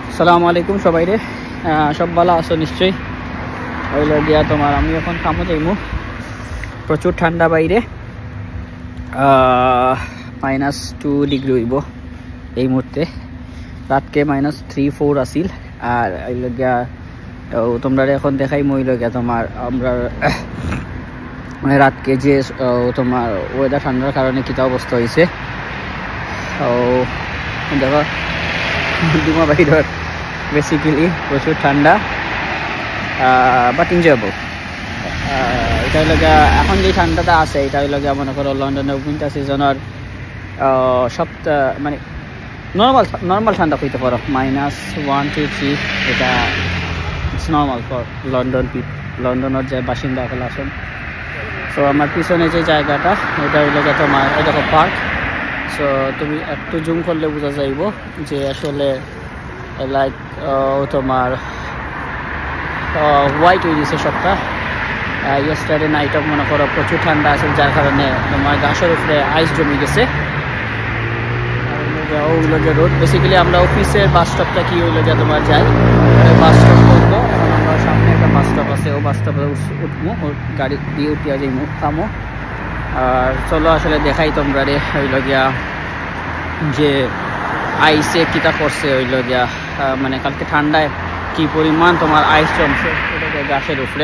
আসসালামু আলাইকুম সবাই রে, সব ভালো আছো নিশ্চয়ই। হইল গিয়া তোমার আমি এখন কামো যাইমু, প্রচুর ঠান্ডা বাইরে, -2 ডিগ্রি হইব এই মুহূর্তে। রাতকে -3-4 আসিল। আর হইল গিয়া তোমরা এখন দেখাইমু হইল গিয়া তোমার আমরা মানে রাতকে যে তোমার ওয়েদার ঠান্ডার কারণে কিতা অবস্থা হয়েছে। দেখো ডিমা বাইরের বেসিক্যালি প্রচুর ঠান্ডা, বাট এনজয়েবল। এটা হইল গিয়া এখন যে ঠান্ডাটা আছে এটা হইল গিয়া মনে করো লন্ডনের উইন্টার সিজনের মানে নর্মাল ঠান্ডা হইতে পারো, -1 to 3। এটা ইটস নর্মাল ফর লন্ডনের যে বাসিন্দা সকল আছেন। সো আমার পিছনে যে জায়গাটা এটা হইল গিয়া তোমার এই দেখো পার্ক। সো তুমি একটু জুম করলে বোঝা যাইব যে আসলে লাইক তোমার হোয়াইট হয়ে গেছে সবটা। ইয়েস্টারডে নাইটও মনে করো প্রচুর ঠান্ডা আছে, যার কারণে তোমার গাছের উপরে আইস জমে গেছে। ওগুলো যে রোড বেসিক্যালি আমরা অফিসের বাস স্টপটা কি হইলো যে তোমার যাই বাস স্টপ করবো। এখন আমরা সামনে একটা বাস স্টপ আছে, ও বাস স্টপে উঠবো, ওর গাড়ি দিয়ে উঠিয়া যাইমু থামো। আর চলো আসলে দেখাই তোমরা রে হইল গিয়া যে আইসে কিতা করছে হইল গিয়া, মানে কালকে ঠান্ডায় কি পরিমাণ তোমার আইস জমছে ওটাকে গাছের উপরে।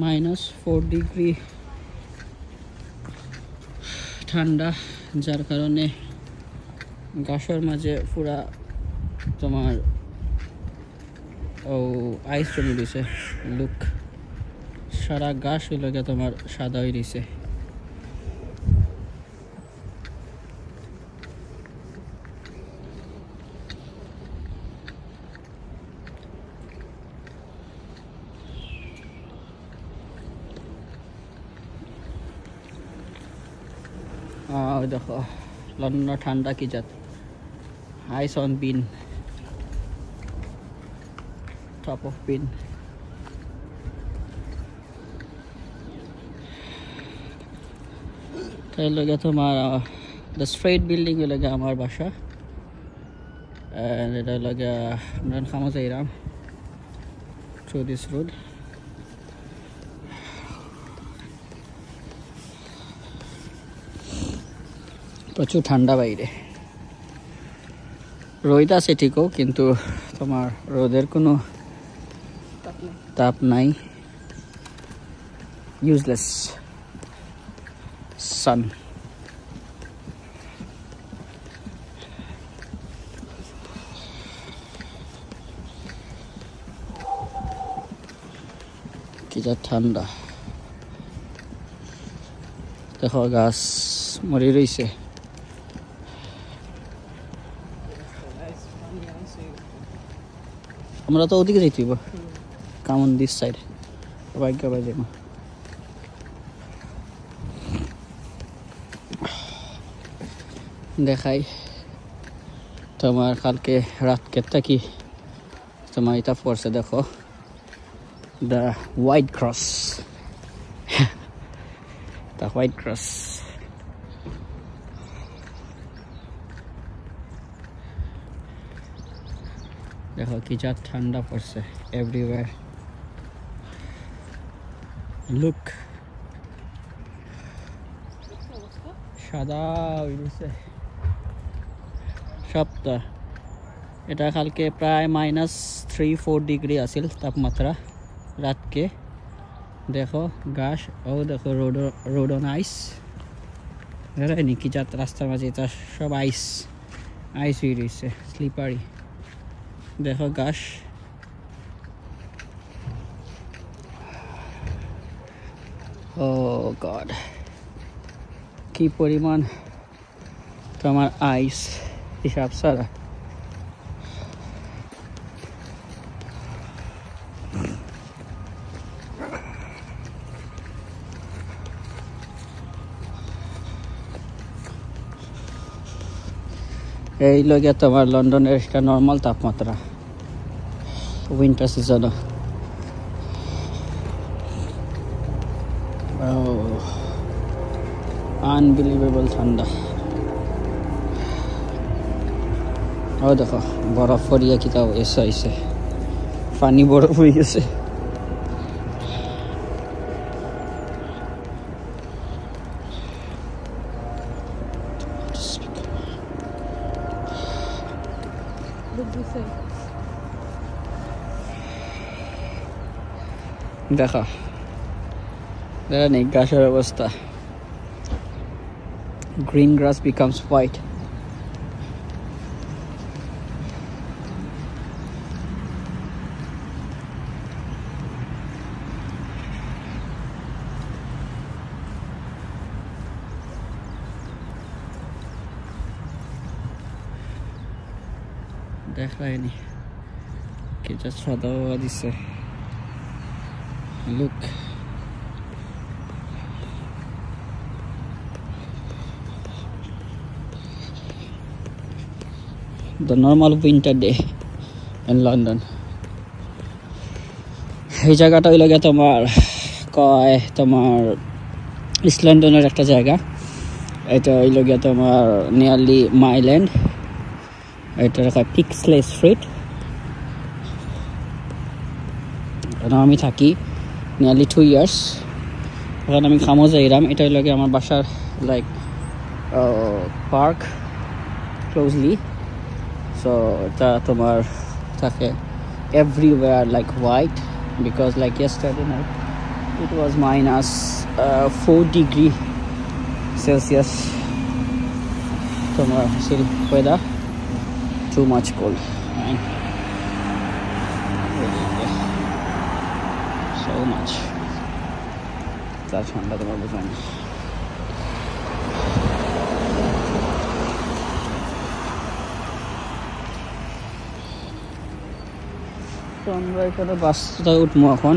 -4 ডিগ্রি ঠান্ডা, যার কারণে গাছের মাঝে পুরা তোমার আইস জমে দিছে। লুক, সারা গাছ হইল গিয়া তোমার সাদা হয়ে দিছে। দেখো লন্ডনের ঠান্ডা কি জাত, ice on bin, top of bin. তাই লগে তোমার দ্য স্ট্রেট বিল্ডিং লগে আমার বাসা। এটা লগে আমরা খামো যাইরাম থ্রু দিস রোড। প্রচুর ঠান্ডা বাইরে, রোদ আছে ঠিকও, কিন্তু তোমার রোদের কোনো তাপ নাই। ইউজলেস সান। কি যা ঠান্ডা, দেখো গাছ মরে রয়েছে। আমরা তো ওদিকে যাইতে হইব, কামন দিস সাইড বাইক গাবাই যাইব। দেখাই তোমার কালকে রাত কেটটা কি তোমার এটা পড়ছে, দেখো the white cross. The white cross. দেখো কি যা ঠান্ডা পড়ছে এভরিওয়্যার। লুক, সাদা হয়ে গেছে সবটা। এটা কালকে প্রায় -3-4 ডিগ্রি আছিল তাপমাত্রা রাতকে। দেখো গাছ, ও দেখো রোড অন আইস। নি কি যা রাস্তার মাঝে এটা সব আইস হয়ে রয়েছে, স্লিপারি। দেখো গাছ, ও গড কি পরিমাণ তোমার আইস, হিসাব সারা। এই লগে তোমার লন্ডনের একটা নর্মাল তাপমাত্রা উইন্টার সিজনে। আনবিলিভেবল ঠান্ডা। ও দেখো বরফ পড়িয়া কিতাও এসে আইছে, পানি বরফ হয়ে গেছে। দেখা দেখা নেই ঘাসের অবস্থা, গ্রিন গ্রাস বিকামস হোয়াইট। দেখায়নি কি জাস্ট সাদা দিছে। Look, the normal winter day in London. এই জায়গাটা হইল গিয়ে তোমার ইস্ট লন্ডনের একটা জায়গা। এটা হইল গিয়ে তোমার নিয়ারলি মাইল এন্ড। এটা পিক্সলে স্ট্রিট। আমি থাকি নিয়ারলি 2 years। এখন আমি খামো যাইরাম। এটা হইল গিয়ে আমার বাসার লাইক পার্ক ক্লোজলি। সো এটা তোমার থাকে everywhere like white, because like yesterday night it was minus 4 degree Celsius. তোমার still weather too much cold, right? So much তা ঠান্ডা তোমার বোঝায় না। তো আমরা এখানে বাসটা উঠবো এখন,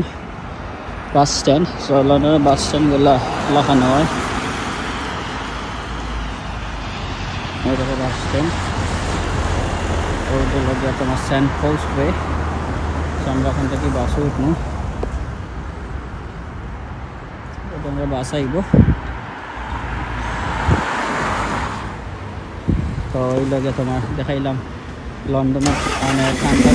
বাস স্ট্যান্ড। সো লন্ডনের বাস স্ট্যান্ডগুলো লাগানো হয়। এটা বাস স্ট্যান্ড, ওগুলো গিয়ে তোমার সেন্ট পলস ওয়ে। আমরা ওখান থেকে বাসে উঠবো, আমরা বাস আইব। তো ওই লগে তোমার দেখাইলাম লন্ডনের অনেক ঠান্ডা।